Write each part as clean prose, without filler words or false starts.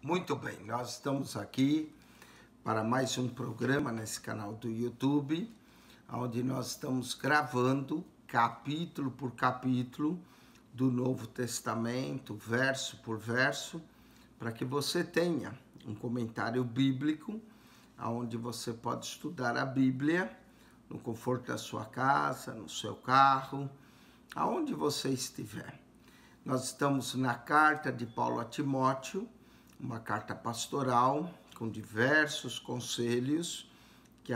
Muito bem, nós estamos aqui para mais um programa nesse canal do YouTube, onde nós estamos gravando capítulo por capítulo do Novo Testamento, verso por verso, para que você tenha um comentário bíblico, onde você pode estudar a Bíblia no conforto da sua casa, no seu carro, aonde você estiver. Nós estamos na carta de Paulo a Timóteo, uma carta pastoral com diversos conselhos que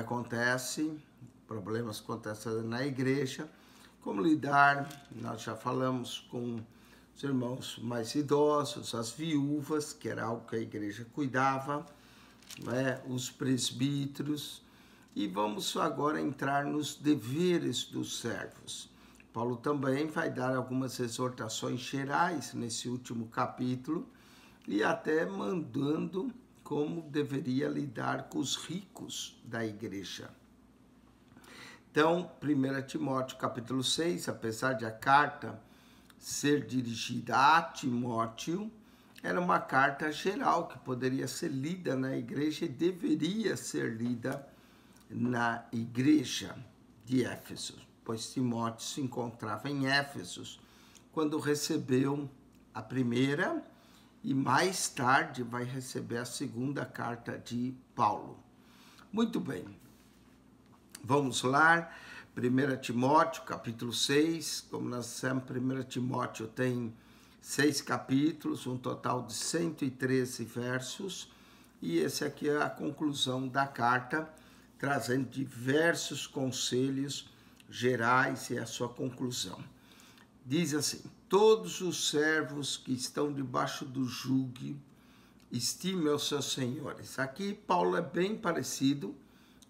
problemas que acontecem na igreja, como lidar, nós já falamos com os irmãos mais idosos, as viúvas, que era algo que a igreja cuidava, os presbíteros, e vamos agora entrar nos deveres dos servos. Paulo também vai dar algumas exortações gerais nesse último capítulo e até mandando como deveria lidar com os ricos da igreja. Então, 1 Timóteo capítulo 6, apesar de a carta ser dirigida a Timóteo, era uma carta geral que poderia ser lida na igreja e deveria ser lida na igreja de Éfeso, pois Timóteo se encontrava em Éfeso quando recebeu a primeira e mais tarde vai receber a segunda carta de Paulo. Muito bem, vamos lá, 1 Timóteo capítulo 6, como nós dissemos, 1 Timóteo tem 6 capítulos, um total de 113 versos, e esse aqui é a conclusão da carta, trazendo diversos conselhos gerais e a sua conclusão. Diz assim: todos os servos que estão debaixo do jugo estimem os seus senhores. Aqui Paulo é bem parecido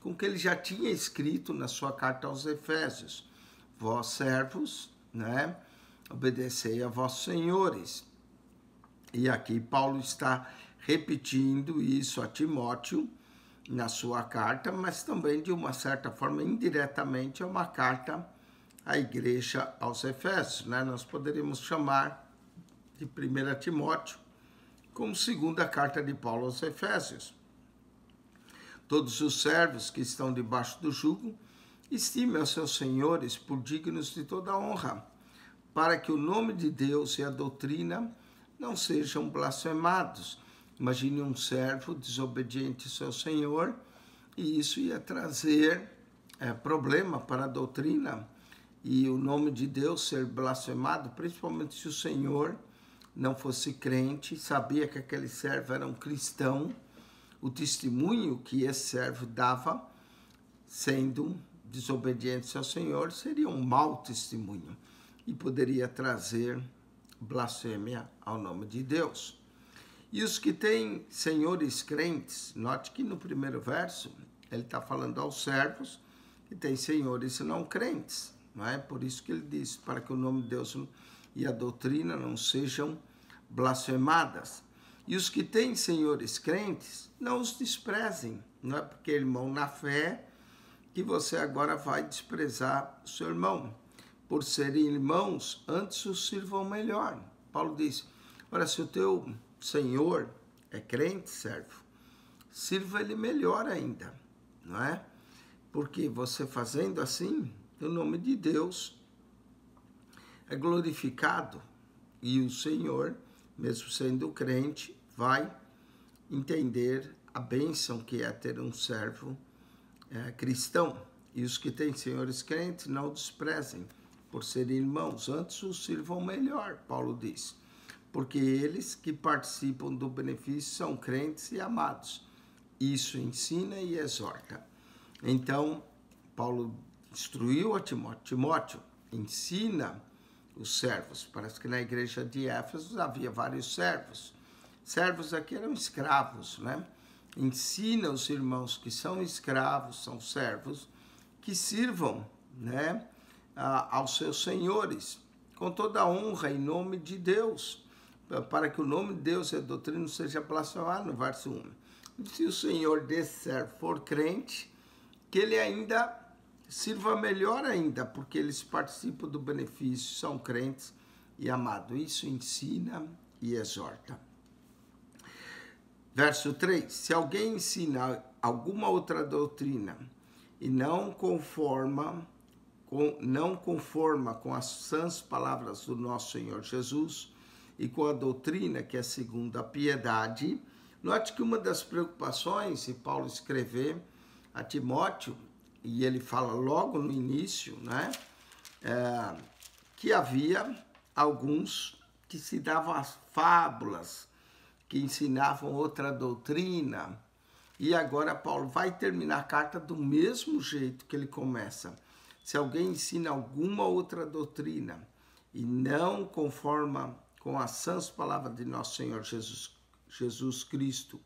com o que ele já tinha escrito na sua carta aos Efésios. Vós servos, obedecei a vossos senhores. E aqui Paulo está repetindo isso a Timóteo na sua carta, mas também de uma certa forma, indiretamente, é uma carta à igreja aos Efésios. Nós poderíamos chamar de 1 Timóteo como segunda carta de Paulo aos Efésios. Todos os servos que estão debaixo do jugo estimem os seus senhores por dignos de toda honra, para que o nome de Deus e a doutrina não sejam blasfemados. Imagine um servo desobediente ao seu senhor, e isso ia trazer problema para a doutrina e o nome de Deus ser blasfemado, principalmente se o senhor não fosse crente, sabia que aquele servo era um cristão. O testemunho que esse servo dava, sendo desobediente ao senhor, seria um mau testemunho e poderia trazer blasfêmia ao nome de Deus. E os que têm senhores crentes, note que no primeiro verso ele está falando aos servos que têm senhores não crentes, não é? Por isso que ele diz, para que o nome de Deus e a doutrina não sejam blasfemadas. E os que têm senhores crentes, não os desprezem, não é porque é irmão na fé que você agora vai desprezar o seu irmão. Por serem irmãos, antes os sirvam melhor. Paulo diz, olha, se o teu senhor é crente, servo, sirva ele melhor ainda, não é? Porque você fazendo assim, o nome de Deus é glorificado e o Senhor, mesmo sendo crente, vai entender a bênção que é ter um servo cristão. E os que têm senhores crentes não o desprezem por serem irmãos, antes os sirvam melhor, Paulo diz. Porque eles que participam do benefício são crentes e amados. Isso ensina e exorta. Então, Paulo instruiu a Timóteo, ensina os servos. Parece que na igreja de Éfeso havia vários servos. Servos aqui eram escravos, Ensina os irmãos que são escravos, são servos, que sirvam, aos seus senhores, com toda a honra em nome de Deus, para que o nome de Deus e a doutrina não seja blasfemado, no verso 1. Se o senhor desse servo for crente, que ele ainda sirva melhor ainda, porque eles participam do benefício, são crentes e amados. Isso ensina e exorta. Verso 3: se alguém ensina alguma outra doutrina e não conforma com as sãs palavras do nosso Senhor Jesus e com a doutrina que é segundo a piedade, note que uma das preocupações de Paulo escrever a Timóteo, e ele fala logo no início, né, que havia alguns que se davam as fábulas, que ensinavam outra doutrina. E agora Paulo vai terminar a carta do mesmo jeito que ele começa. Se alguém ensina alguma outra doutrina e não conforma com as sãs palavras de nosso Senhor Jesus Cristo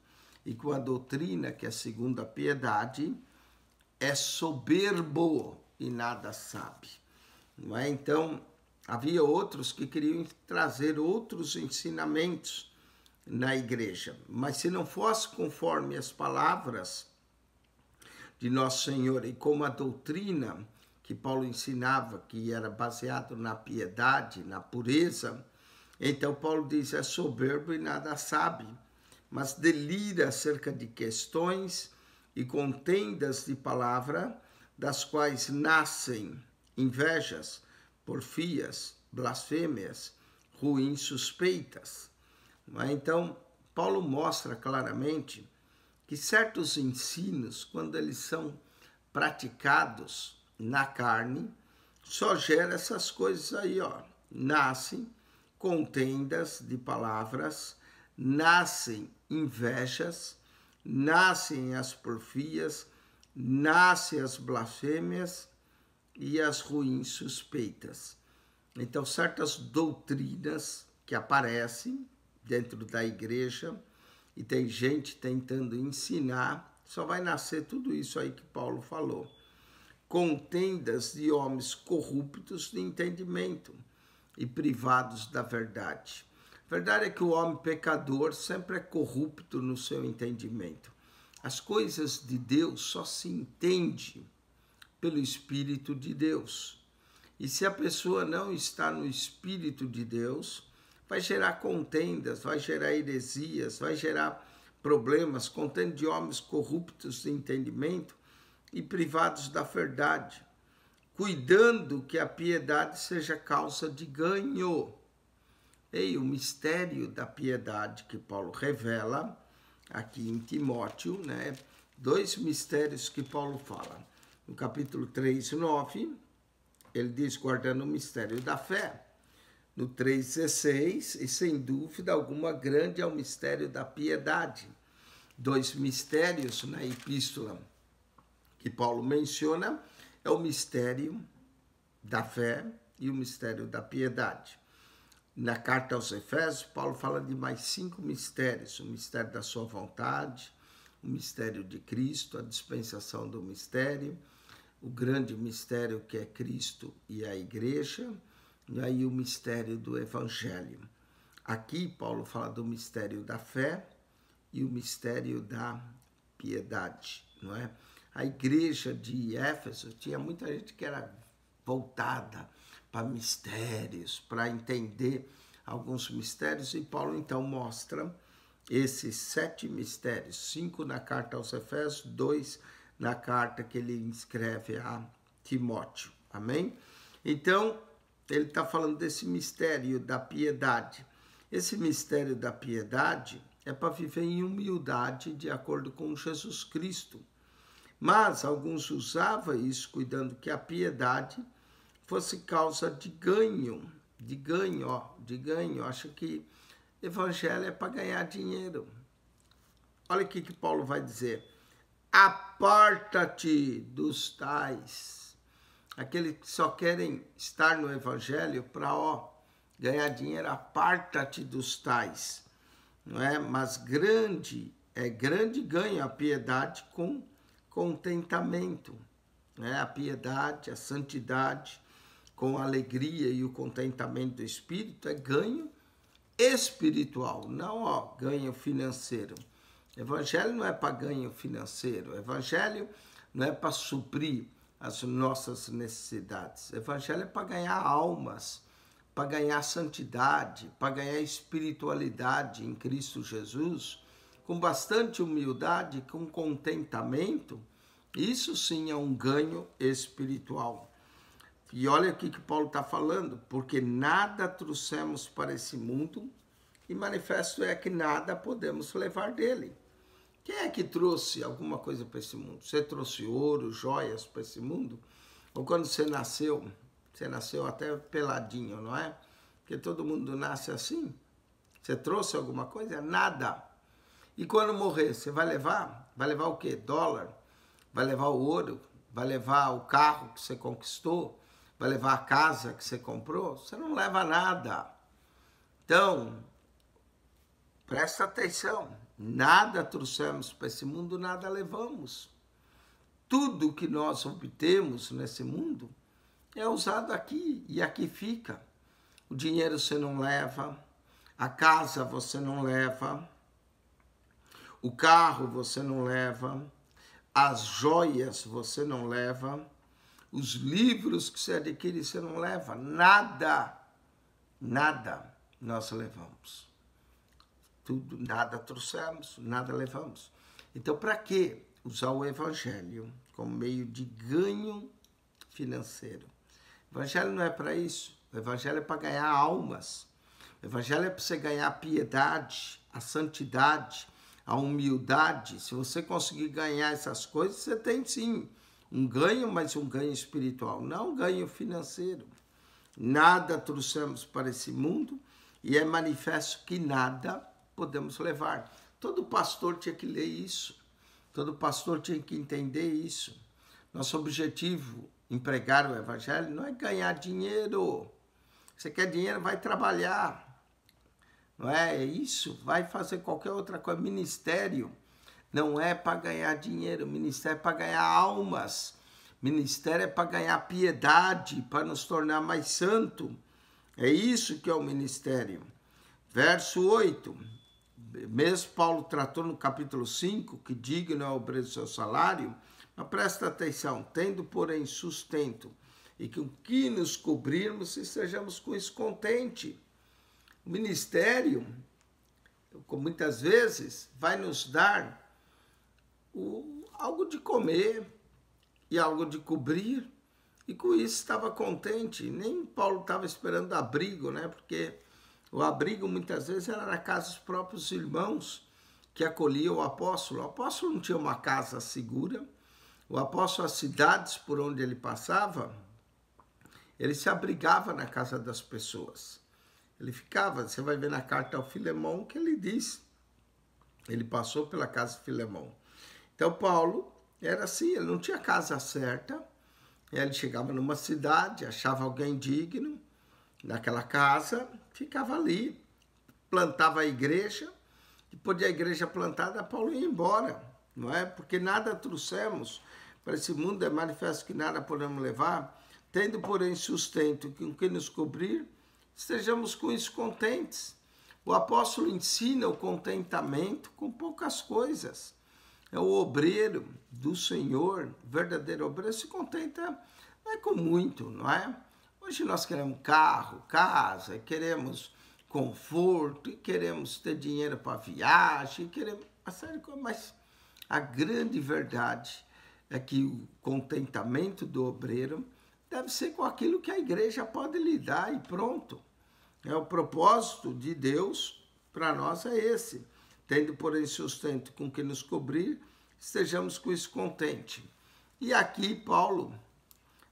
e com a doutrina que é segundo a piedade, é soberbo e nada sabe. Não é? Então, havia outros que queriam trazer outros ensinamentos na igreja, mas se não fosse conforme as palavras de nosso Senhor e como a doutrina que Paulo ensinava, que era baseado na piedade, na pureza, então Paulo diz, é soberbo e nada sabe, mas delira acerca de questões e contendas de palavra, das quais nascem invejas, porfias, blasfêmias, ruins suspeitas. Então, Paulo mostra claramente que certos ensinos, quando eles são praticados na carne, só gera essas coisas aí, ó. Nascem contendas de palavras, nascem invejas, nascem as porfias, nascem as blasfêmias e as ruins suspeitas. Então, certas doutrinas que aparecem dentro da igreja e tem gente tentando ensinar, só vai nascer tudo isso aí que Paulo falou. Contendas de homens corruptos de entendimento e privados da verdade. A verdade é que o homem pecador sempre é corrupto no seu entendimento. As coisas de Deus só se entende pelo Espírito de Deus. E se a pessoa não está no Espírito de Deus, vai gerar contendas, vai gerar heresias, vai gerar problemas, contendo de homens corruptos de entendimento e privados da verdade, cuidando que a piedade seja causa de ganho. E o mistério da piedade que Paulo revela aqui em Timóteo, né? Dois mistérios que Paulo fala. No capítulo 3, 9, ele diz, guardando o mistério da fé. No 3,16, e sem dúvida alguma grande é o mistério da piedade. Dois mistérios na epístola que Paulo menciona é o mistério da fé e o mistério da piedade. Na carta aos Efésios, Paulo fala de mais 5 mistérios: o mistério da sua vontade, o mistério de Cristo, a dispensação do mistério, o grande mistério que é Cristo e a igreja, e aí o mistério do Evangelho. Aqui Paulo fala do mistério da fé e o mistério da piedade, não é? A igreja de Éfeso tinha muita gente que era voltada para mistérios, para entender alguns mistérios, e Paulo então mostra esses 7 mistérios, 5 na carta aos Efésios, 2 na carta que ele escreve a Timóteo, amém? Então, ele está falando desse mistério da piedade. Esse mistério da piedade é para viver em humildade de acordo com Jesus Cristo. Mas alguns usavam isso cuidando que a piedade fosse causa de ganho. Acha que evangelho é para ganhar dinheiro. Olha o que Paulo vai dizer. Aparta-te dos tais. Aqueles que só querem estar no evangelho para ganhar dinheiro, aparta-te dos tais. Não é? Mas grande ganho a piedade com contentamento. Né? A piedade, a santidade, com a alegria e o contentamento do Espírito, é ganho espiritual, não ganho financeiro. Evangelho não é para ganho financeiro, evangelho não é para suprir as nossas necessidades. Evangelho é para ganhar almas, para ganhar santidade, para ganhar espiritualidade em Cristo Jesus, com bastante humildade, com contentamento, isso sim é um ganho espiritual. E olha aqui que Paulo está falando, porque nada trouxemos para esse mundo, e manifesto é que nada podemos levar dele. Quem é que trouxe alguma coisa para esse mundo? Você trouxe ouro, joias para esse mundo? Ou quando você nasceu até peladinho, não é? Porque todo mundo nasce assim. Você trouxe alguma coisa? Nada. E quando morrer, você vai levar? Vai levar o quê? Dólar? Vai levar o ouro? Vai levar o carro que você conquistou? Vai levar a casa que você comprou? Você não leva nada. Então, presta atenção. Nada trouxemos para esse mundo, nada levamos. Tudo que nós obtemos nesse mundo é usado aqui e aqui fica. O dinheiro você não leva, a casa você não leva, o carro você não leva, as joias você não leva, os livros que você adquire você não leva, nada nós levamos. Tudo, nada trouxemos, nada levamos. Então, para que usar o evangelho como meio de ganho financeiro? O evangelho não é para isso. O evangelho é para ganhar almas. O evangelho é para você ganhar a piedade, a santidade, a humildade. Se você conseguir ganhar essas coisas, você tem sim um ganho, mas um ganho espiritual, não um ganho financeiro. Nada trouxemos para esse mundo e é manifesto que nada podemos levar. Todo pastor tinha que ler isso. Todo pastor tinha que entender isso. Nosso objetivo em pregar o evangelho não é ganhar dinheiro. Você quer dinheiro, vai trabalhar. Não é isso? Vai fazer qualquer outra coisa. Ministério não é para ganhar dinheiro. Ministério é para ganhar almas. Ministério é para ganhar piedade, para nos tornar mais santo. É isso que é o ministério. Verso 8. Mesmo Paulo tratou no capítulo 5 que digno é o preço do seu salário, mas presta atenção, tendo porém sustento e com que nos cobrirmos e sejamos com isso contente. O ministério, muitas vezes, vai nos dar algo de comer e algo de cobrir, e com isso estava contente. Nem Paulo estava esperando abrigo, né? Porque o abrigo muitas vezes era na casa dos próprios irmãos que acolhiam o apóstolo. O apóstolo não tinha uma casa segura. O apóstolo, as cidades por onde ele passava, ele se abrigava na casa das pessoas. Ele ficava, você vai ver na carta ao Filemão que ele diz. Ele passou pela casa de Filemão. Então Paulo era assim, ele não tinha casa certa. Ele chegava numa cidade, achava alguém digno naquela casa, ficava ali, plantava a igreja, depois da igreja plantada, Paulo ia embora, não é? Porque nada trouxemos para esse mundo, é manifesto que nada podemos levar, tendo, porém, sustento com que nos cobrir, estejamos com isso contentes. O apóstolo ensina o contentamento com poucas coisas. É o obreiro do Senhor, verdadeiro obreiro, se contenta não é com muito, não é? Hoje nós queremos carro, casa, queremos conforto, queremos ter dinheiro para viagem, queremos uma série de coisas, mas a grande verdade é que o contentamento do obreiro deve ser com aquilo que a igreja pode lhe dar e pronto. O propósito de Deus para nós é esse. Tendo, porém, sustento com que nos cobrir, estejamos com isso contente. E aqui Paulo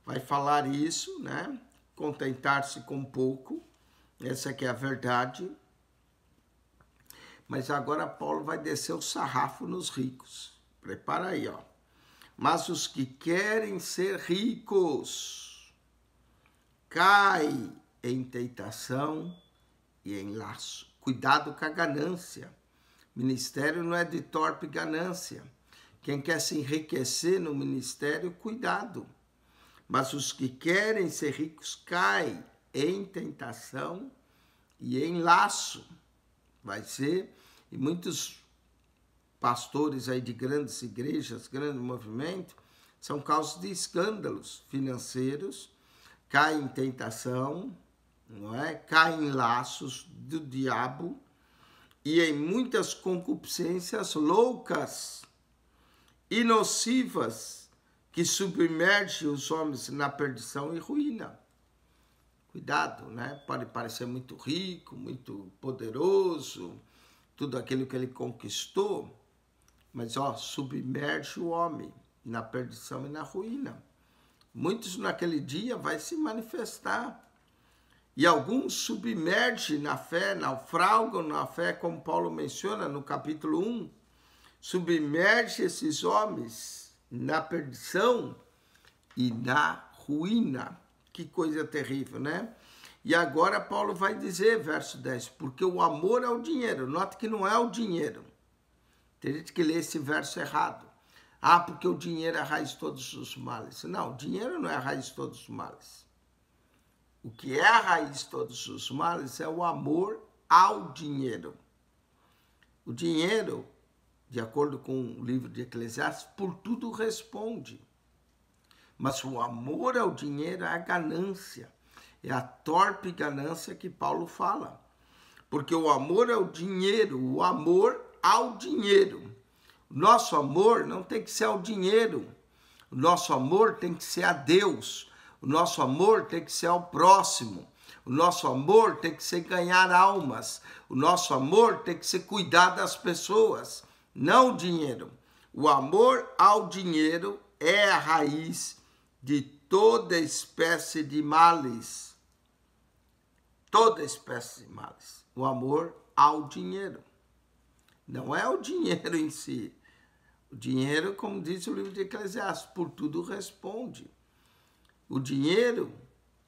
vai falar isso, né? Contentar-se com pouco, essa aqui é a verdade. Mas agora Paulo vai descer o sarrafo nos ricos. Prepara aí, ó. Mas os que querem ser ricos caem em tentação e em laço. Cuidado com a ganância. Ministério não é de torpe ganância. Quem quer se enriquecer no ministério, cuidado. Mas os que querem ser ricos caem em tentação e em laço. Vai ser, e muitos pastores aí de grandes igrejas, grande movimento, são causas de escândalos financeiros, caem em tentação, não é? Caem em laços do diabo, e em muitas concupiscências loucas e nocivas que submergem os homens na perdição e ruína. Cuidado, né? Pode parecer muito rico, muito poderoso, tudo aquilo que ele conquistou, mas submerge o homem na perdição e na ruína. Muitos naquele dia vai se manifestar. E alguns submergem na fé, naufragam na fé, como Paulo menciona no capítulo 1. Submerge esses homens na perdição e na ruína. Que coisa terrível, né? E agora Paulo vai dizer, verso 10, porque o amor ao dinheiro, note que não é o dinheiro. Tem gente que lê esse verso errado. Porque o dinheiro é a raiz de todos os males. Não, o dinheiro não é a raiz de todos os males. O que é a raiz de todos os males é o amor ao dinheiro. O dinheiro, de acordo com o livro de Eclesiastes, por tudo responde. Mas o amor ao dinheiro é a ganância. É a torpe ganância que Paulo fala. Porque o amor ao dinheiro, o amor ao dinheiro. Nosso amor não tem que ser ao dinheiro. O nosso amor tem que ser a Deus. O nosso amor tem que ser ao próximo. O nosso amor tem que ser ganhar almas. O nosso amor tem que ser cuidar das pessoas, não o dinheiro. O amor ao dinheiro é a raiz de toda espécie de males. Toda espécie de males. O amor ao dinheiro. Não é o dinheiro em si. O dinheiro, como diz o livro de Eclesiastes, por tudo responde. O dinheiro,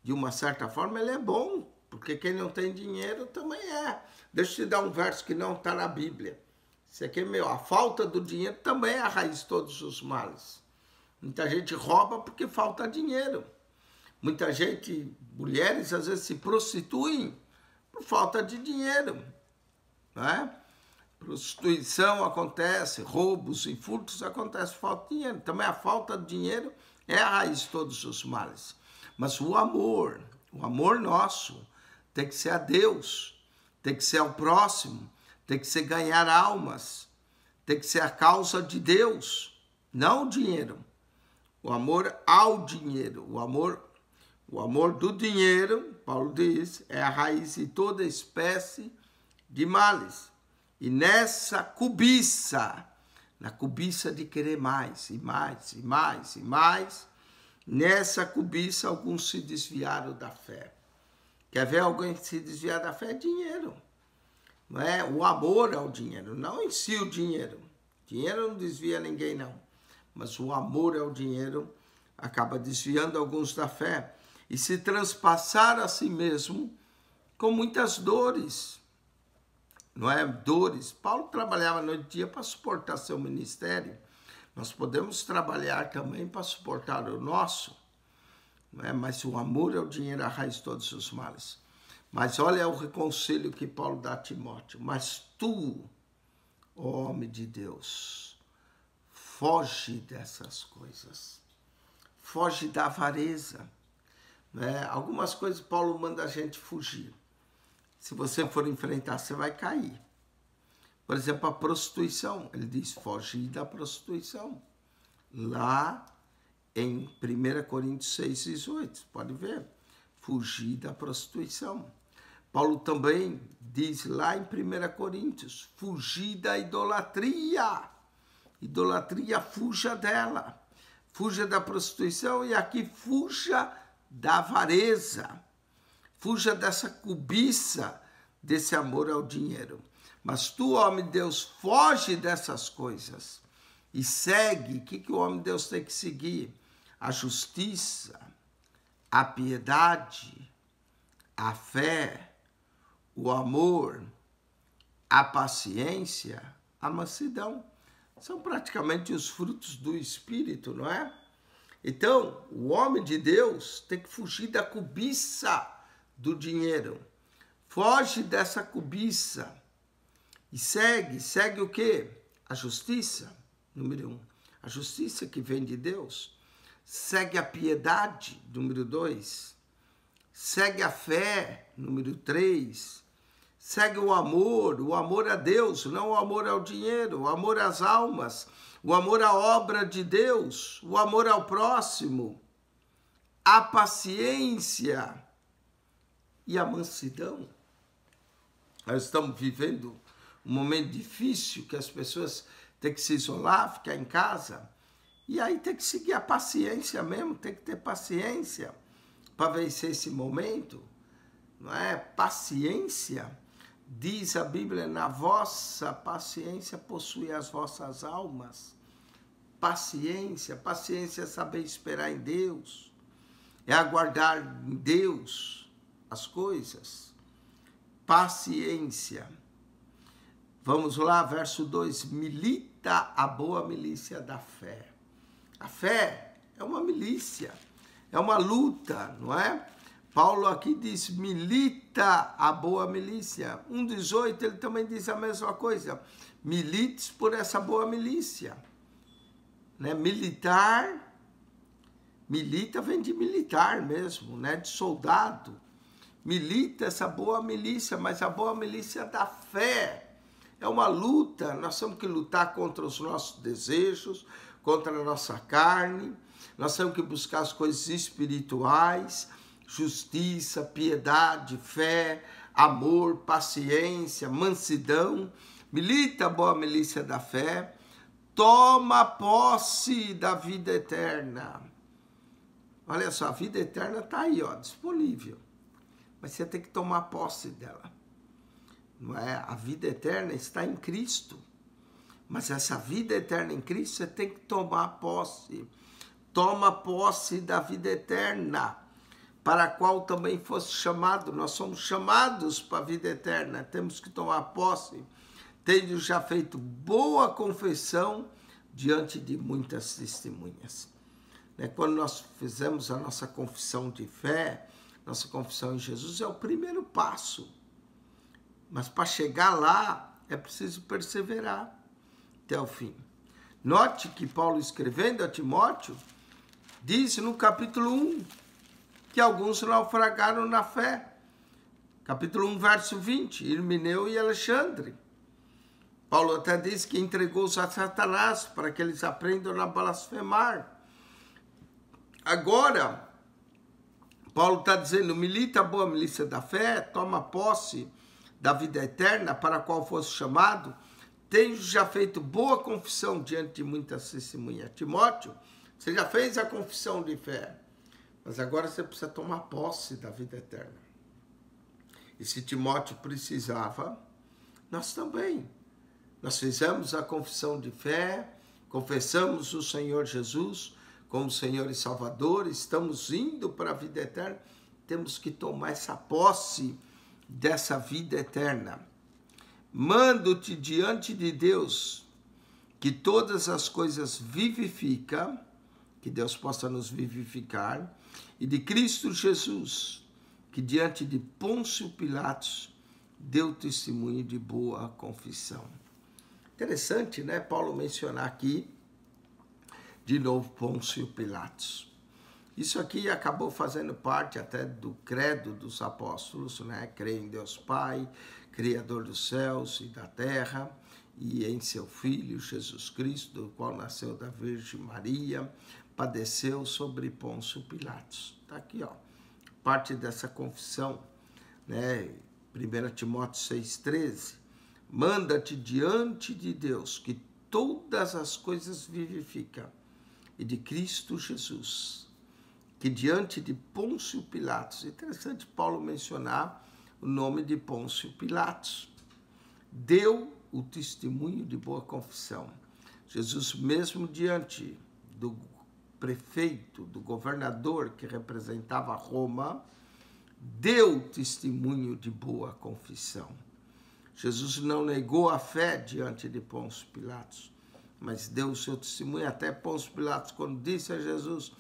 de uma certa forma, ele é bom, porque quem não tem dinheiro também é. Deixa eu te dar um verso que não está na Bíblia. Isso aqui é meu. A falta do dinheiro também é a raiz de todos os males. Muita gente rouba porque falta dinheiro. Muita gente, mulheres, às vezes se prostituem por falta de dinheiro, não é? Prostituição acontece, roubos e furtos acontecem por falta de dinheiro. Também a falta de dinheiro é a raiz de todos os males. Mas o amor nosso tem que ser a Deus, tem que ser ao próximo, tem que ser ganhar almas, tem que ser a causa de Deus, não o dinheiro. O amor ao dinheiro, o amor do dinheiro, Paulo diz, é a raiz de toda espécie de males. E nessa cobiça, na cobiça de querer mais e mais e mais e mais, nessa cobiça alguns se desviaram da fé. Quer ver alguém se desviar da fé? É dinheiro. Não é? O amor ao dinheiro, não em si o dinheiro. Dinheiro não desvia ninguém, não. Mas o amor ao dinheiro acaba desviando alguns da fé e se transpassar a si mesmo com muitas dores. Não é? Dores. Paulo trabalhava noite e dia para suportar seu ministério. Nós podemos trabalhar também para suportar o nosso. Não é? Mas o amor ao dinheiro é a raiz de todos os males. Mas olha o conselho que Paulo dá a Timóteo. Mas tu, ó homem de Deus, foge dessas coisas. Foge da avareza. Não é? Algumas coisas Paulo manda a gente fugir. Se você for enfrentar, você vai cair. Por exemplo, a prostituição. Ele diz, foge da prostituição. Lá em 1 Coríntios 6:18, pode ver. Fugir da prostituição. Paulo também diz lá em 1 Coríntios, fugir da idolatria. Idolatria, fuja dela. Fuja da prostituição e aqui fuja da avareza. Fuja dessa cobiça, desse amor ao dinheiro. Mas tu, homem de Deus, foge dessas coisas e segue. O que o homem de Deus tem que seguir? A justiça, a piedade, a fé, o amor, a paciência, a mansidão. São praticamente os frutos do Espírito, não é? Então, o homem de Deus tem que fugir da cobiça do dinheiro. Foge dessa cobiça e segue o quê? A justiça, número 1. A justiça que vem de Deus. Segue a piedade, número 2. Segue a fé, número 3. segue o amor a Deus, não o amor ao dinheiro, o amor às almas, o amor à obra de Deus, o amor ao próximo, a paciência e a mansidão. Nós estamos vivendo um momento difícil que as pessoas têm que se isolar, ficar em casa. E aí tem que seguir a paciência mesmo, tem que ter paciência para vencer esse momento. Não é? Paciência, diz a Bíblia, na vossa paciência possui as vossas almas. Paciência, paciência é saber esperar em Deus, é aguardar em Deus as coisas. Paciência. Vamos lá, verso 2. Milita a boa milícia da fé. A fé é uma milícia, é uma luta, não é? Paulo aqui diz, milita a boa milícia. 1,18 ele também diz a mesma coisa. Milites por essa boa milícia. Né? Militar, milita vem de militar mesmo, né? De soldado. Milita essa boa milícia, mas a boa milícia da fé. É uma luta, nós temos que lutar contra os nossos desejos, contra a nossa carne, nós temos que buscar as coisas espirituais, justiça, piedade, fé, amor, paciência, mansidão. Milita a boa milícia da fé, toma posse da vida eterna. Olha só, a vida eterna está aí, ó, disponível. Mas você tem que tomar posse dela. Não é? A vida eterna está em Cristo. Mas essa vida eterna em Cristo, você tem que tomar posse. Toma posse da vida eterna, para a qual também fosse chamado. Nós somos chamados para a vida eterna. Temos que tomar posse, tendo já feito boa confissão diante de muitas testemunhas. Quando nós fizemos a nossa confissão de fé, nossa confissão em Jesus é o primeiro passo. Mas para chegar lá, é preciso perseverar até o fim. Note que Paulo, escrevendo a Timóteo, diz no capítulo 1 que alguns naufragaram na fé. Capítulo 1, verso 20, Himeneu e Alexandre. Paulo até diz que entregou-os a Satanás para que eles aprendam a blasfemar. Agora, Paulo está dizendo, milita a boa milícia da fé, toma posse da vida eterna para a qual fosse chamado, tenho já feito boa confissão diante de muitas testemunhas. Timóteo, você já fez a confissão de fé, mas agora você precisa tomar posse da vida eterna. E se Timóteo precisava, nós também. Nós fizemos a confissão de fé, confessamos o Senhor Jesus como Senhor e Salvador, estamos indo para a vida eterna, temos que tomar essa posse dessa vida eterna. Mando-te diante de Deus que todas as coisas vivifica, que Deus possa nos vivificar, e de Cristo Jesus, que diante de Pôncio Pilatos deu testemunho de boa confissão. Interessante, né? Paulo mencionar aqui de novo Pôncio Pilatos. Isso aqui acabou fazendo parte até do credo dos apóstolos, né? Creio em Deus Pai, Criador dos céus e da terra, e em seu Filho Jesus Cristo, do qual nasceu da Virgem Maria, padeceu sobre Pôncio Pilatos. Está aqui, ó, parte dessa confissão, né? 1 Timóteo 6,13. Manda-te diante de Deus que todas as coisas vivifica, e de Cristo Jesus, que diante de Pôncio Pilatos, interessante Paulo mencionar o nome de Pôncio Pilatos, deu o testemunho de boa confissão. Jesus mesmo diante do prefeito, do governador que representava Roma, deu testemunho de boa confissão. Jesus não negou a fé diante de Pôncio Pilatos, mas deu o seu testemunho. Até Pôncio Pilatos, quando disse a Jesus,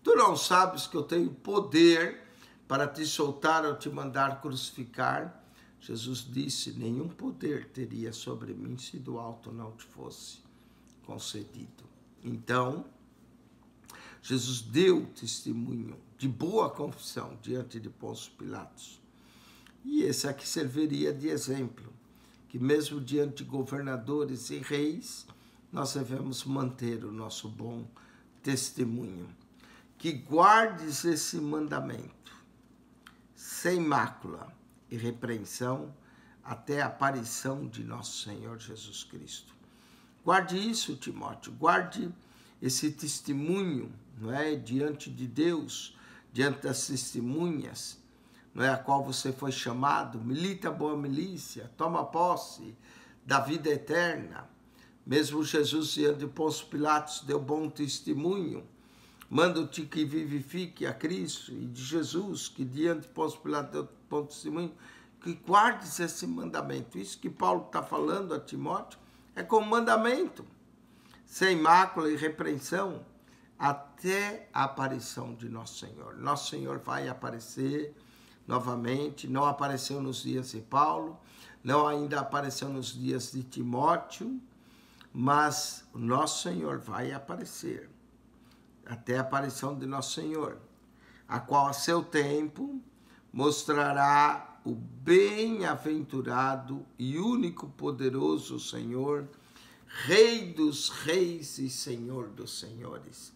tu não sabes que eu tenho poder para te soltar ou te mandar crucificar? Jesus disse, nenhum poder teria sobre mim se do alto não te fosse concedido. Então, Jesus deu testemunho de boa confissão diante de Pôncio Pilatos. E esse aqui serviria de exemplo, que mesmo diante de governadores e reis, nós devemos manter o nosso bom testemunho. Que guardes esse mandamento, sem mácula e repreensão, até a aparição de nosso Senhor Jesus Cristo. Guarde isso, Timóteo, guarde esse testemunho, não é, diante de Deus, diante das testemunhas, não é, a qual você foi chamado, milita a boa milícia, toma posse da vida eterna. Mesmo Jesus, diante de Pôncio Pilatos, deu bom testemunho. Mando-te que vivifique a Cristo, e de Jesus, que diante de Pôncio Pilatos deu bom testemunho, que guardes esse mandamento. Isso que Paulo está falando a Timóteo é como mandamento, sem mácula e repreensão, até a aparição de nosso Senhor. Nosso Senhor vai aparecer novamente, não apareceu nos dias de Paulo, não ainda apareceu nos dias de Timóteo, mas o nosso Senhor vai aparecer, até a aparição de nosso Senhor, a qual a seu tempo mostrará o bem-aventurado e único poderoso Senhor, Rei dos reis e Senhor dos senhores.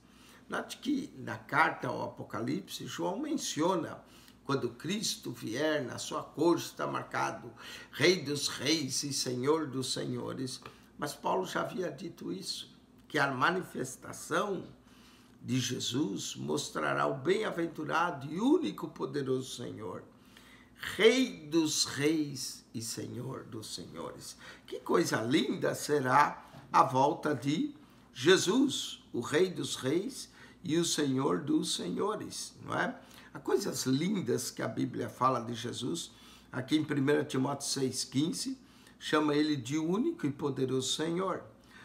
Note que na carta ao Apocalipse, João menciona quando Cristo vier, na sua corte está marcado Rei dos reis e Senhor dos senhores. Mas Paulo já havia dito isso, que a manifestação de Jesus mostrará o bem-aventurado e único poderoso Senhor, Rei dos reis e Senhor dos senhores. Que coisa linda será a volta de Jesus, o Rei dos reis e o Senhor dos senhores, não é? Há coisas lindas que a Bíblia fala de Jesus. Aqui em 1 Timóteo 6,15, chama ele de único e poderoso Senhor.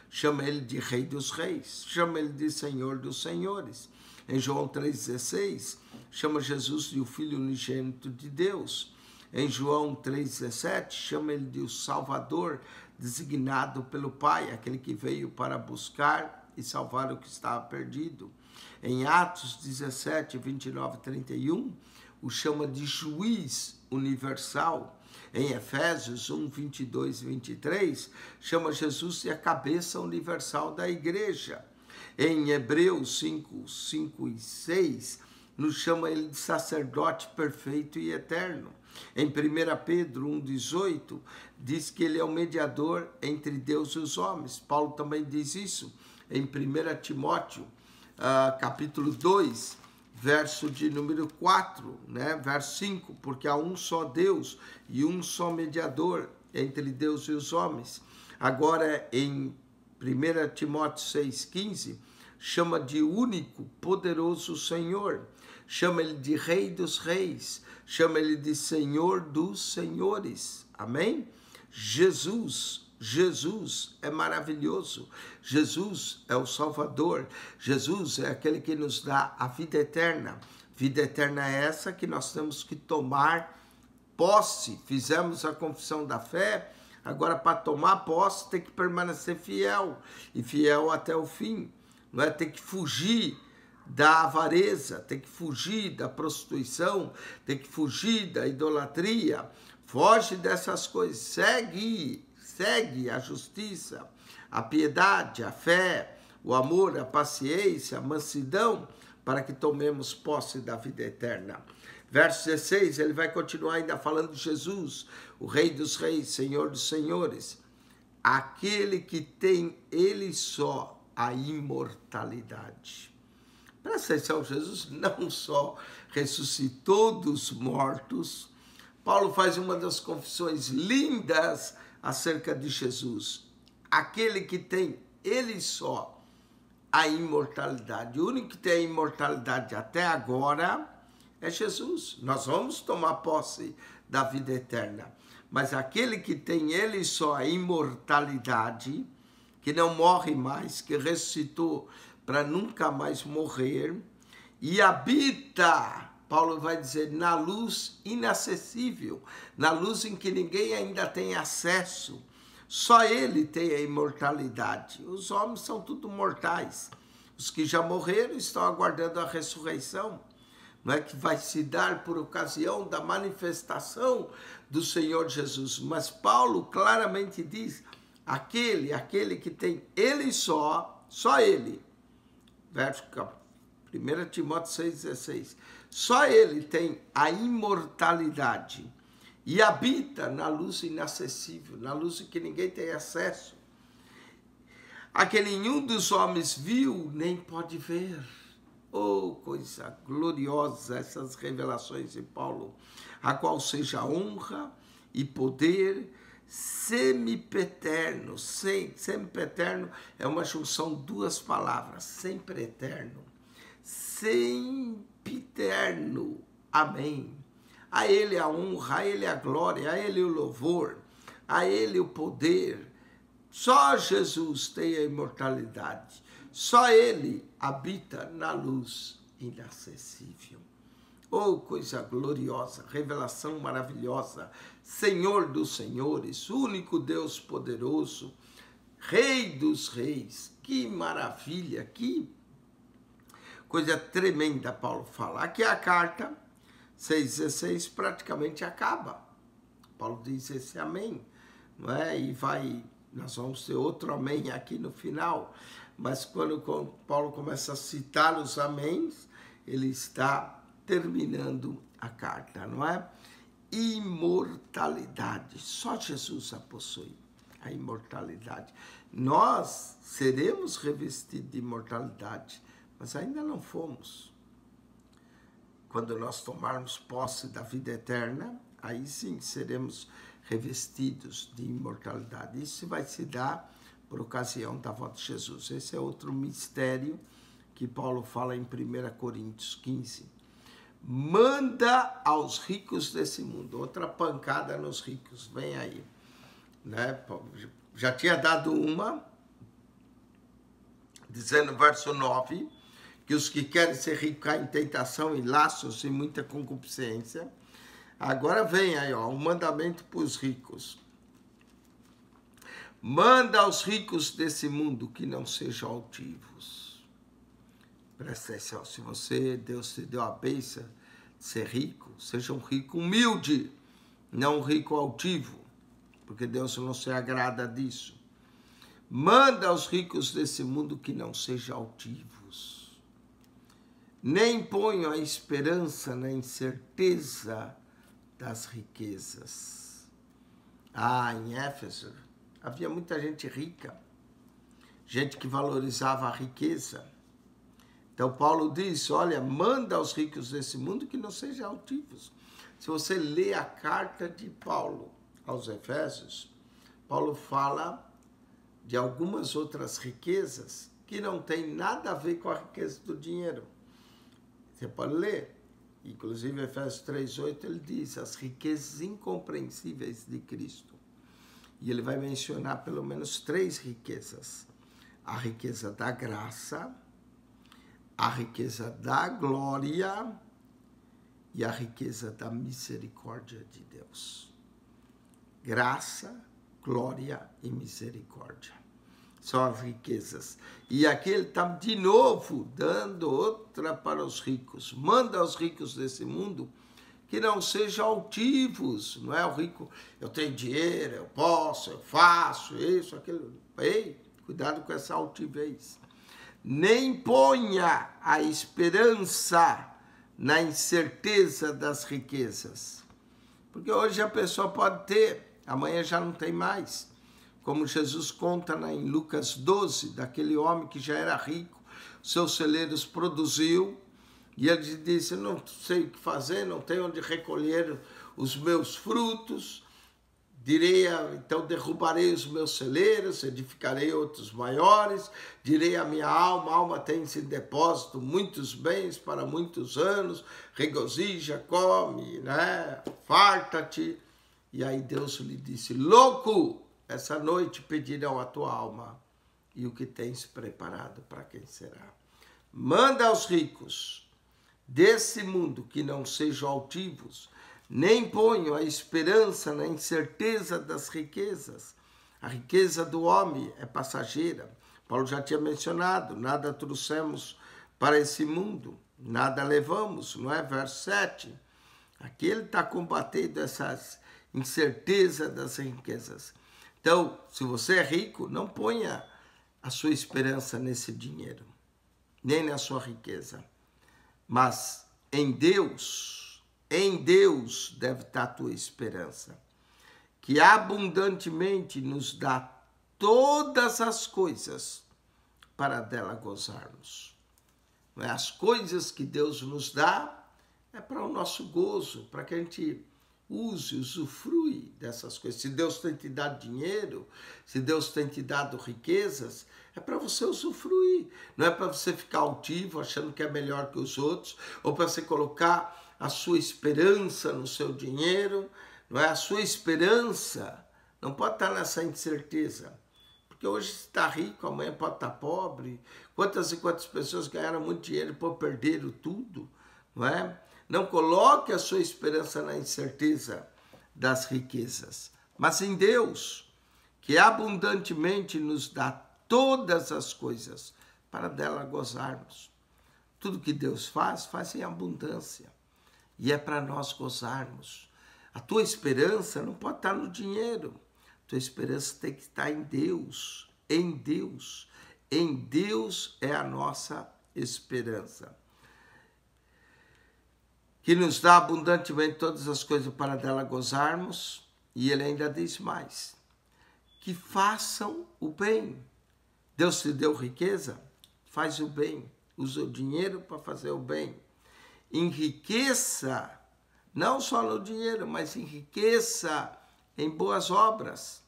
Chama ele de Rei dos reis. Chama ele de Senhor dos senhores. Em João 3,16, chama Jesus de o Filho unigênito de Deus. Em João 3,17, chama ele de o Salvador, designado pelo Pai, aquele que veio para buscar e salvar o que estava perdido. Em Atos 17, 29 e 31, o chama de juiz universal. Em Efésios 1, 22 e 23, chama Jesus de a cabeça universal da igreja. Em Hebreus 5, 5 e 6, nos chama ele de sacerdote perfeito e eterno. Em 1 Pedro 1, 18, diz que ele é o mediador entre Deus e os homens. Paulo também diz isso em 1 Timóteo, capítulo 2, verso de número 4, né? Verso 5, porque há um só Deus e um só mediador entre Deus e os homens. Agora, em 1 Timóteo 6,15, chama de único, poderoso Senhor, chama ele de Rei dos reis, chama ele de Senhor dos senhores. Amém? Jesus é maravilhoso. Jesus é o Salvador. Jesus é aquele que nos dá a vida eterna. Vida eterna é essa que nós temos que tomar posse. Fizemos a confissão da fé, agora para tomar posse tem que permanecer fiel, e fiel até o fim. Não é? Tem que fugir da avareza, tem que fugir da prostituição, tem que fugir da idolatria. Foge dessas coisas, segue a justiça, a piedade, a fé, o amor, a paciência, a mansidão, para que tomemos posse da vida eterna. Verso 16, ele vai continuar ainda falando de Jesus, o Rei dos reis, Senhor dos senhores, aquele que tem ele só a imortalidade. Presta atenção, Jesus não só ressuscitou dos mortos. Paulo faz uma das confissões lindas acerca de Jesus. Aquele que tem ele só a imortalidade. O único que tem a imortalidade até agora é Jesus. Nós vamos tomar posse da vida eterna. Mas aquele que tem ele só a imortalidade, que não morre mais, que ressuscitou para nunca mais morrer, e habita, Paulo vai dizer, na luz inacessível, na luz em que ninguém ainda tem acesso. Só ele tem a imortalidade. Os homens são tudo mortais. Os que já morreram estão aguardando a ressurreição. não é, que vai se dar por ocasião da manifestação do Senhor Jesus. Mas Paulo claramente diz, aquele que tem ele só ele, verso 1 Timóteo 6,16, só ele tem a imortalidade e habita na luz inacessível, na luz que ninguém tem acesso, a que nenhum dos homens viu nem pode ver. Oh, coisa gloriosa essas revelações de Paulo, a qual seja honra e poder sempiterno. Sempiterno é uma junção de duas palavras, sempre eterno, sempiterno, amém. A ele a honra, a ele a glória, a ele o louvor, a ele o poder. Só Jesus tem a imortalidade. Só ele habita na luz inacessível. Oh, coisa gloriosa, revelação maravilhosa. Senhor dos senhores, único Deus poderoso, Rei dos reis. Que maravilha, que coisa tremenda Paulo fala. Aqui a carta 6,16 praticamente acaba. Paulo diz esse amém, não é? E nós vamos ter outro amém aqui no final. Mas quando Paulo começa a citar os améns, ele está terminando a carta, não é? Imortalidade, só Jesus a possui, a imortalidade. Nós seremos revestidos de imortalidade, mas ainda não fomos. Quando nós tomarmos posse da vida eterna, aí sim seremos revestidos de imortalidade. Isso vai se dar por ocasião da volta de Jesus. Esse é outro mistério que Paulo fala em 1 Coríntios 15. Manda aos ricos desse mundo. Outra pancada nos ricos, vem aí. Né? Já tinha dado uma, dizendo no verso 9, que os que querem ser ricos caem em tentação, em laços e muita concupiscência. Agora vem aí, ó, um mandamento para os ricos. Manda aos ricos desse mundo que não sejam altivos. Presta atenção, se Deus te deu a bênção de ser rico, seja um rico humilde, não um rico altivo, porque Deus não se agrada disso. Manda aos ricos desse mundo que não sejam altivos, nem ponham a esperança na incerteza das riquezas. Em Éfeso havia muita gente rica, gente que valorizava a riqueza. Então Paulo diz, olha, manda aos ricos desse mundo que não sejam altivos. Se você lê a carta de Paulo aos Efésios, Paulo fala de algumas outras riquezas que não tem nada a ver com a riqueza do dinheiro. Você pode ler, inclusive Efésios 3,8, ele diz as riquezas incompreensíveis de Cristo. E ele vai mencionar pelo menos 3 riquezas. A riqueza da graça, a riqueza da glória e a riqueza da misericórdia de Deus. Graça, glória e misericórdia. São as riquezas. E aqui ele está de novo dando outra para os ricos. Manda aos ricos desse mundo que não sejam altivos. Não é o rico, eu tenho dinheiro, eu posso, eu faço isso, aquilo. Ei, cuidado com essa altivez. Nem ponha a esperança na incerteza das riquezas. Porque hoje a pessoa pode ter, amanhã já não tem mais. Como Jesus conta em Lucas 12, daquele homem que já era rico, seus celeiros produziu, e ele disse, não sei o que fazer, não tenho onde recolher os meus frutos, direi, então derrubarei os meus celeiros, edificarei outros maiores, direi à minha alma tem-se em depósito muitos bens para muitos anos, regozija, come, né? Farta-te. E aí Deus lhe disse, louco, essa noite pedirão a tua alma, e o que tens preparado para quem será? Manda aos ricos desse mundo que não sejam altivos, nem ponham a esperança na incerteza das riquezas. A riqueza do homem é passageira. Paulo já tinha mencionado, nada trouxemos para esse mundo. nada levamos, não é? Verso 7. Aqui ele está combatendo essas incertezas das riquezas. Então, se você é rico, não ponha a sua esperança nesse dinheiro, nem na sua riqueza. Mas em Deus deve estar a tua esperança, que abundantemente nos dá todas as coisas para dela gozarmos. As coisas que Deus nos dá é para o nosso gozo, para que a gente use, usufrui dessas coisas. Se Deus tem te dado dinheiro, se Deus tem te dado riquezas, é para você usufruir. Não é para você ficar altivo, achando que é melhor que os outros, ou para você colocar a sua esperança no seu dinheiro. Não é? A sua esperança não pode estar nessa incerteza. Porque hoje está rico, amanhã pode estar pobre. Quantas e quantas pessoas ganharam muito dinheiro e depois perderam tudo, não é? Não coloque a sua esperança na incerteza das riquezas, mas em Deus, que abundantemente nos dá todas as coisas para dela gozarmos. Tudo que Deus faz, faz em abundância. E é para nós gozarmos. A tua esperança não pode estar no dinheiro. A tua esperança tem que estar em Deus. Em Deus. Em Deus é a nossa esperança. Que nos dá abundantemente todas as coisas para dela gozarmos. E ele ainda diz mais. Que façam o bem. Deus te deu riqueza? Faz o bem. Usa o dinheiro para fazer o bem. Enriqueça, não só no dinheiro, mas enriqueça em boas obras.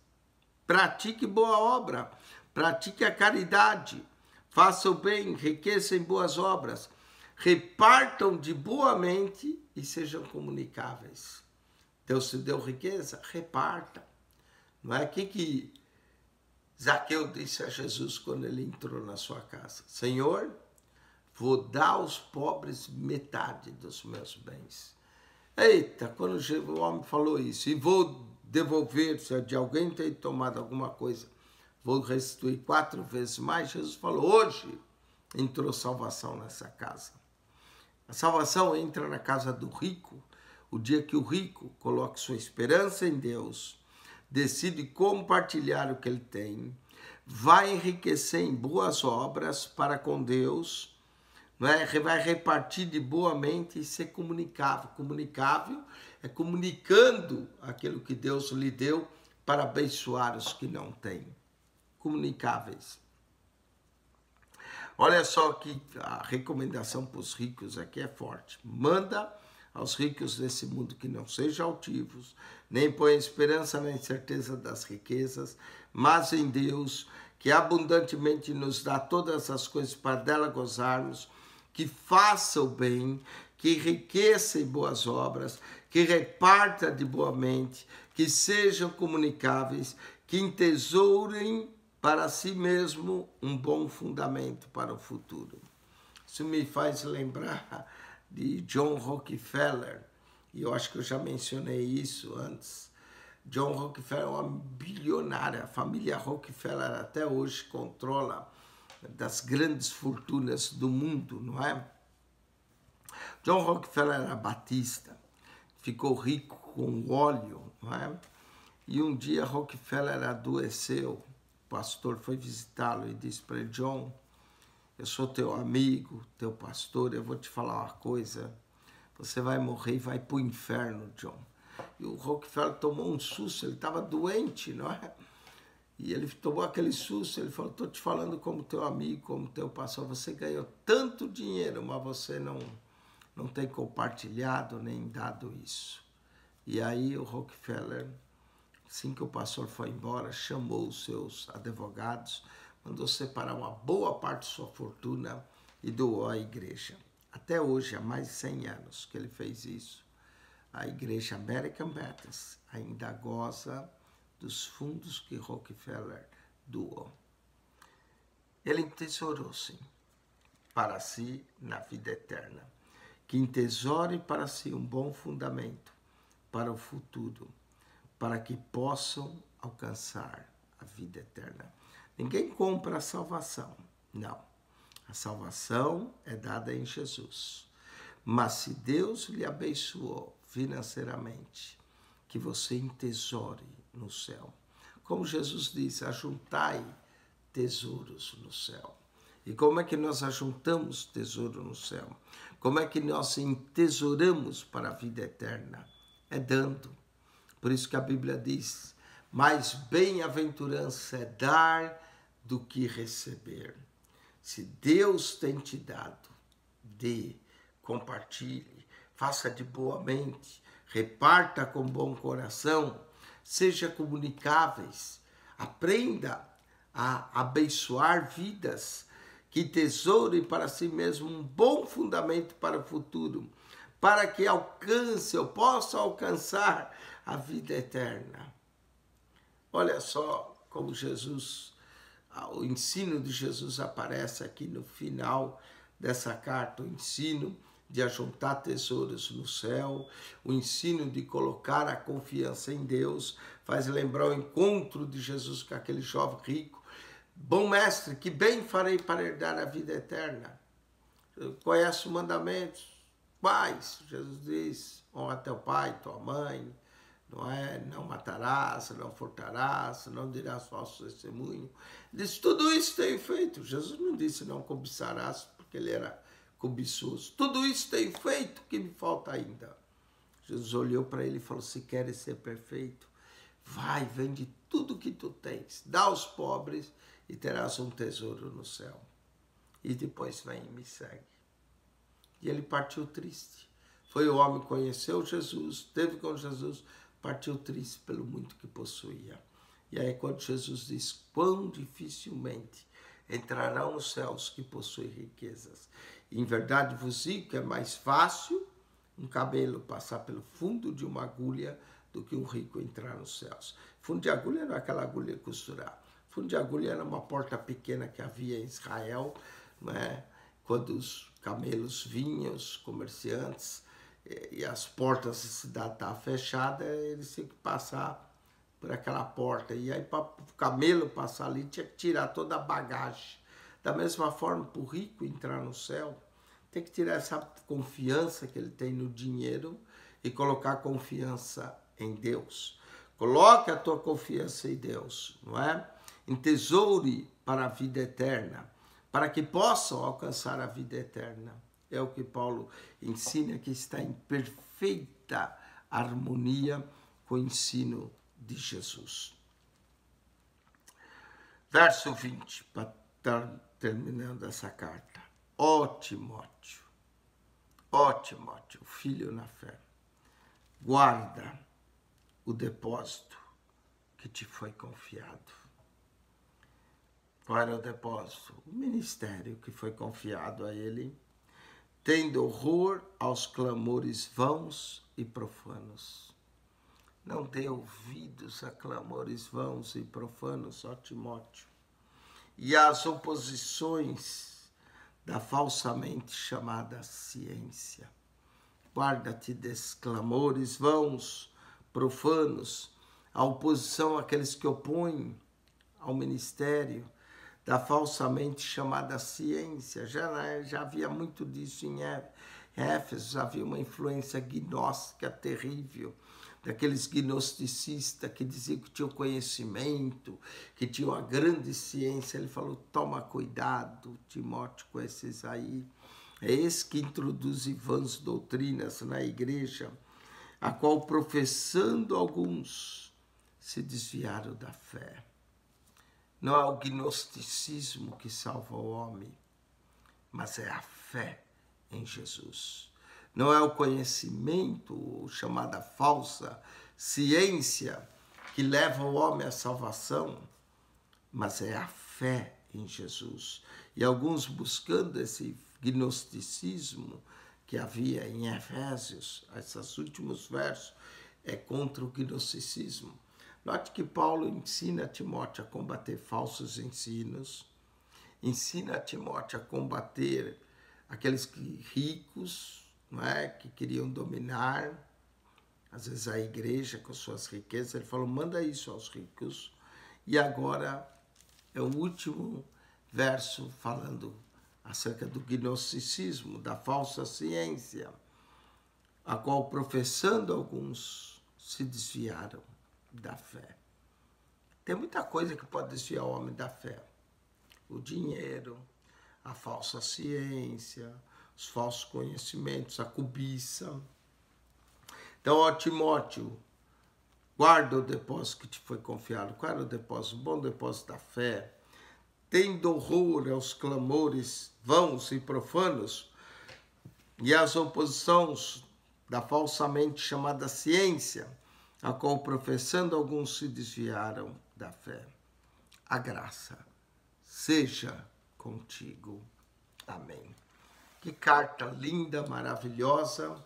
Pratique boa obra. Pratique a caridade. Faça o bem, enriqueça em boas obras. Repartam de boa mente e sejam comunicáveis. Deus te deu riqueza? Reparta. Não é? O que Zaqueu disse a Jesus quando ele entrou na sua casa? Senhor, vou dar aos pobres metade dos meus bens. Eita, quando o homem falou isso, e vou devolver, se de alguém ter tomado alguma coisa, vou restituir 4 vezes mais, Jesus falou, hoje entrou salvação nessa casa. A salvação entra na casa do rico, o dia que o rico coloca sua esperança em Deus, decide compartilhar o que ele tem, vai enriquecer em boas obras para com Deus, não é? Vai repartir de boa mente e ser comunicável. Comunicável é comunicando aquilo que Deus lhe deu para abençoar os que não têm. Comunicáveis. Olha só que a recomendação para os ricos aqui é forte. Manda aos ricos desse mundo que não sejam altivos, nem põe esperança na incerteza das riquezas, mas em Deus, que abundantemente nos dá todas as coisas para dela gozarmos, que faça o bem, que enriqueça em boas obras, que reparta de boa mente, que sejam comunicáveis, que entesourem para si mesmo um bom fundamento para o futuro. Isso me faz lembrar de John Rockefeller, e eu acho que eu já mencionei isso antes. John Rockefeller é uma bilionária, a família Rockefeller até hoje controla das grandes fortunas do mundo, não é? John Rockefeller era batista, ficou rico com óleo, não é? E um dia Rockefeller adoeceu, o pastor foi visitá-lo e disse para ele, John, eu sou teu amigo, teu pastor, eu vou te falar uma coisa, você vai morrer e vai para o inferno, John. E o Rockefeller tomou um susto, ele estava doente, não é? E ele tomou aquele susto, ele falou, estou te falando como teu amigo, como teu pastor, você ganhou tanto dinheiro, mas você não tem compartilhado nem dado isso. E aí o Rockefeller, assim que o pastor foi embora, chamou os seus advogados, mandou separar uma boa parte de sua fortuna e doou à igreja. Até hoje, há mais de 100 anos que ele fez isso. A igreja American Baptist ainda goza dos fundos que Rockefeller doou. Ele entesourou, sim, para si na vida eterna. Que entesoure para si um bom fundamento para o futuro, para que possam alcançar a vida eterna. Ninguém compra a salvação, não. A salvação é dada em Jesus. Mas se Deus lhe abençoou financeiramente, que você entesoure no céu. Como Jesus disse, ajuntai tesouros no céu. E como é que nós ajuntamos tesouro no céu? Como é que nós entesouramos para a vida eterna? É dando. Por isso que a Bíblia diz, mais bem-aventurança é dar do que receber. Se Deus tem te dado, dê, compartilhe, faça de boa mente, reparta com bom coração, seja comunicáveis, aprenda a abençoar vidas, que tesoure para si mesmo um bom fundamento para o futuro, para que eu possa alcançar a vida eterna. Olha só como o ensino de Jesus aparece aqui no final dessa carta, o ensino de ajuntar tesouros no céu, o ensino de colocar a confiança em Deus, faz lembrar o encontro de Jesus com aquele jovem rico. Bom mestre, que bem farei para herdar a vida eterna? Conhece os mandamentos? Quais? Jesus diz, honra teu pai, tua mãe, não matarás, não furtarás, não dirás falso testemunho. Diz, tudo isso tenho feito. Jesus não disse não cobiçarás, porque ele era cobiçoso. Tudo isso tenho feito, o que me falta ainda? Jesus olhou para ele e falou, se queres ser perfeito, vai, vende tudo que tu tens, dá aos pobres e terás um tesouro no céu. E depois vem e me segue. E ele partiu triste. Foi o homem que conheceu Jesus, esteve com Jesus, partiu triste pelo muito que possuía. E aí quando Jesus diz, quão dificilmente entrarão nos céus que possuem riquezas. Em verdade vos digo que é mais fácil um camelo passar pelo fundo de uma agulha do que um rico entrar nos céus. Fundo de agulha não é aquela agulha costurar. Fundo de agulha era uma porta pequena que havia em Israel, né? Quando os camelos vinham, os comerciantes, e as portas da cidade estavam fechadas, eles tinham que passar por aquela porta. E aí, para o camelo passar ali, tinha que tirar toda a bagagem. Da mesma forma, para o rico entrar no céu, tem que tirar essa confiança que ele tem no dinheiro e colocar confiança em Deus. Coloque a tua confiança em Deus, não é? Entesoure para a vida eterna, para que possam alcançar a vida eterna. É o que Paulo ensina, que está em perfeita harmonia com o ensino de Jesus. Verso 20, para estar terminando essa carta. Ó Timóteo, filho na fé, guarda o depósito que te foi confiado. Qual era o depósito? O ministério que foi confiado a ele, tendo horror aos clamores vãos e profanos. Não dê ouvidos a clamores vãos e profanos, ó Timóteo, e às oposições da falsamente chamada ciência. Guarda-te desses clamores vãos, profanos, a oposição àqueles que opõem ao ministério, da falsamente chamada ciência. Já havia muito disso em Éfeso, havia uma influência gnóstica terrível, daqueles gnosticistas que diziam que tinham conhecimento, que tinham a grande ciência. Ele falou, toma cuidado, Timóteo, com esses aí. É esse que introduz vãs doutrinas na igreja, a qual, professando alguns, se desviaram da fé. Não é o gnosticismo que salva o homem, mas é a fé em Jesus. Não é o conhecimento, chamada falsa ciência, que leva o homem à salvação, mas é a fé em Jesus. E alguns buscando esse gnosticismo que havia em Efésios, esses últimos versos, é contra o gnosticismo. Note que Paulo ensina a Timóteo a combater falsos ensinos, ensina a Timóteo a combater aqueles ricos, não é, que queriam dominar, às vezes a igreja com suas riquezas. Ele falou, manda isso aos ricos. E agora é o último verso falando acerca do gnosticismo, da falsa ciência, a qual, professando alguns, se desviaram da fé. Tem muita coisa que pode desviar o homem da fé. O dinheiro, a falsa ciência, os falsos conhecimentos, a cobiça. Então, ó Timóteo, guarda o depósito que te foi confiado. Qual era o depósito? O bom depósito da fé. Tendo horror aos clamores vãos e profanos e às oposições da falsamente chamada ciência, a qual professando alguns se desviaram da fé. A graça seja contigo. Amém. Que carta linda, maravilhosa,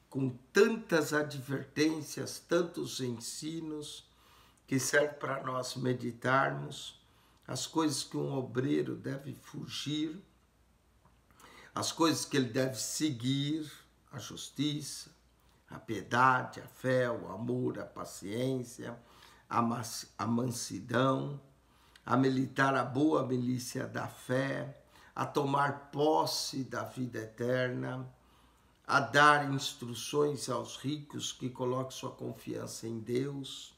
com tantas advertências, tantos ensinos, que serve para nós meditarmos as coisas que um obreiro deve fugir, as coisas que ele deve seguir, a justiça, a piedade, a fé, o amor, a paciência, a mansidão, a militar a boa milícia da fé, a tomar posse da vida eterna, a dar instruções aos ricos que coloquem sua confiança em Deus,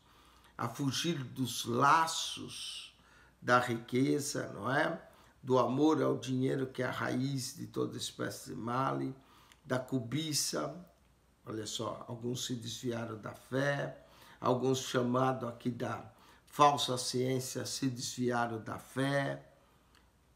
a fugir dos laços da riqueza, não é? Do amor ao dinheiro, que é a raiz de toda espécie de mal, da cobiça. Olha só, alguns se desviaram da fé, alguns chamados aqui da falsa ciência se desviaram da fé.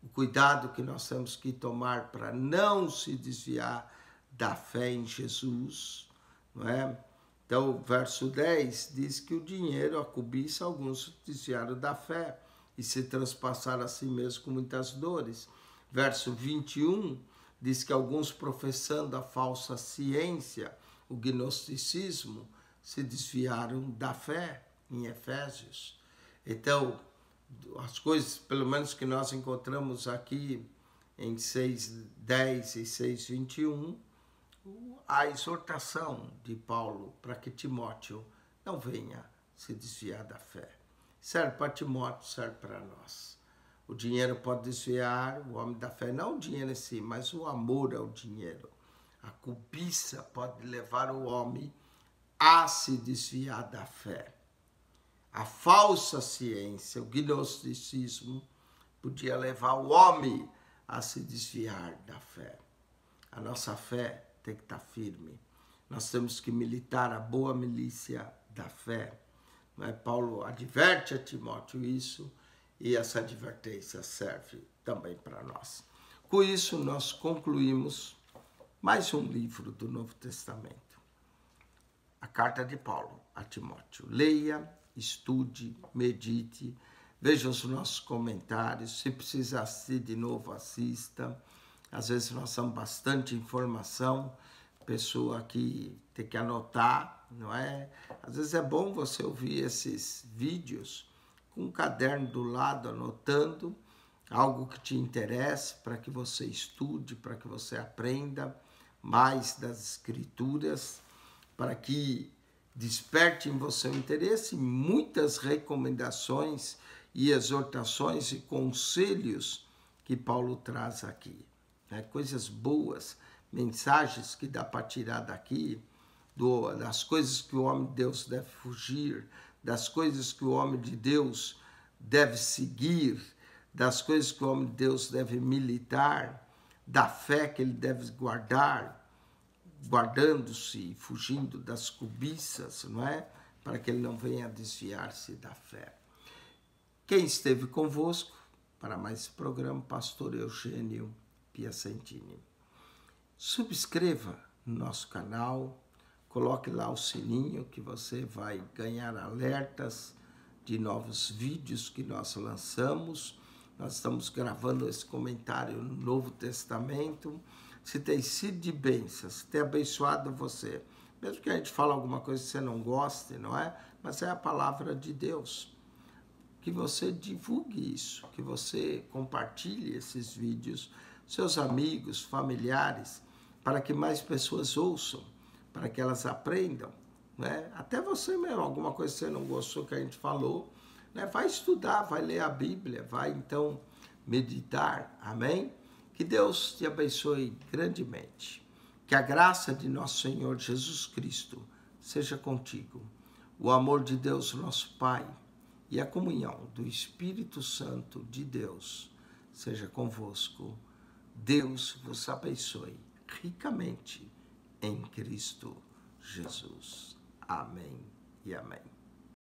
O cuidado que nós temos que tomar para não se desviar da fé em Jesus, não é? Então, o verso 10 diz que o dinheiro, a cobiça, alguns se desviaram da fé e se transpassaram a si mesmos com muitas dores. Verso 21 diz que alguns, professando a falsa ciência, o gnosticismo, se desviaram da fé, em Efésios. Então, as coisas, pelo menos que nós encontramos aqui em 6:10 e 6:21, a exortação de Paulo para que Timóteo não venha se desviar da fé. Serve para Timóteo, serve para nós. O dinheiro pode desviar o homem da fé, não o dinheiro em si, mas o amor ao dinheiro. A cobiça pode levar o homem a se desviar da fé. A falsa ciência, o gnosticismo, podia levar o homem a se desviar da fé. A nossa fé tem que estar firme. Nós temos que militar a boa milícia da fé. Não é? Paulo adverte a Timóteo isso, e essa advertência serve também para nós. Com isso, nós concluímos mais um livro do Novo Testamento. A carta de Paulo a Timóteo. Leia, estude, medite, veja os nossos comentários. Se precisar assistir de novo, assista. Às vezes nós temos bastante informação, pessoa que tem que anotar, não é? Às vezes é bom você ouvir esses vídeos com um caderno do lado, anotando algo que te interesse, para que você estude, para que você aprenda mais das Escrituras, para que desperte em você o interesse em muitas recomendações e exortações e conselhos que Paulo traz aqui. Coisas boas, mensagens que dá para tirar daqui, das coisas que o homem de Deus deve fugir, das coisas que o homem de Deus deve seguir, das coisas que o homem de Deus deve militar, da fé que ele deve guardar, guardando-se, fugindo das cobiças, não é? Para que ele não venha desviar-se da fé. Quem esteve convosco para mais esse programa, Pastor Eugênio Piacentini. Subscreva no nosso canal, coloque lá o sininho que você vai ganhar alertas de novos vídeos que nós lançamos. Nós estamos gravando esse comentário no Novo Testamento. Se tem sido de bênção, se tem abençoado você, mesmo que a gente fale alguma coisa que você não goste, não é? Mas é a palavra de Deus. Que você divulgue isso, que você compartilhe esses vídeos, seus amigos, familiares, para que mais pessoas ouçam, para que elas aprendam, né? Até você mesmo, alguma coisa que você não gostou que a gente falou, né? Vai estudar, vai ler a Bíblia, vai então meditar, amém? Que Deus te abençoe grandemente. Que a graça de nosso Senhor Jesus Cristo seja contigo. O amor de Deus, nosso Pai, e a comunhão do Espírito Santo de Deus seja convosco. Deus vos abençoe ricamente em Cristo Jesus. Amém e amém.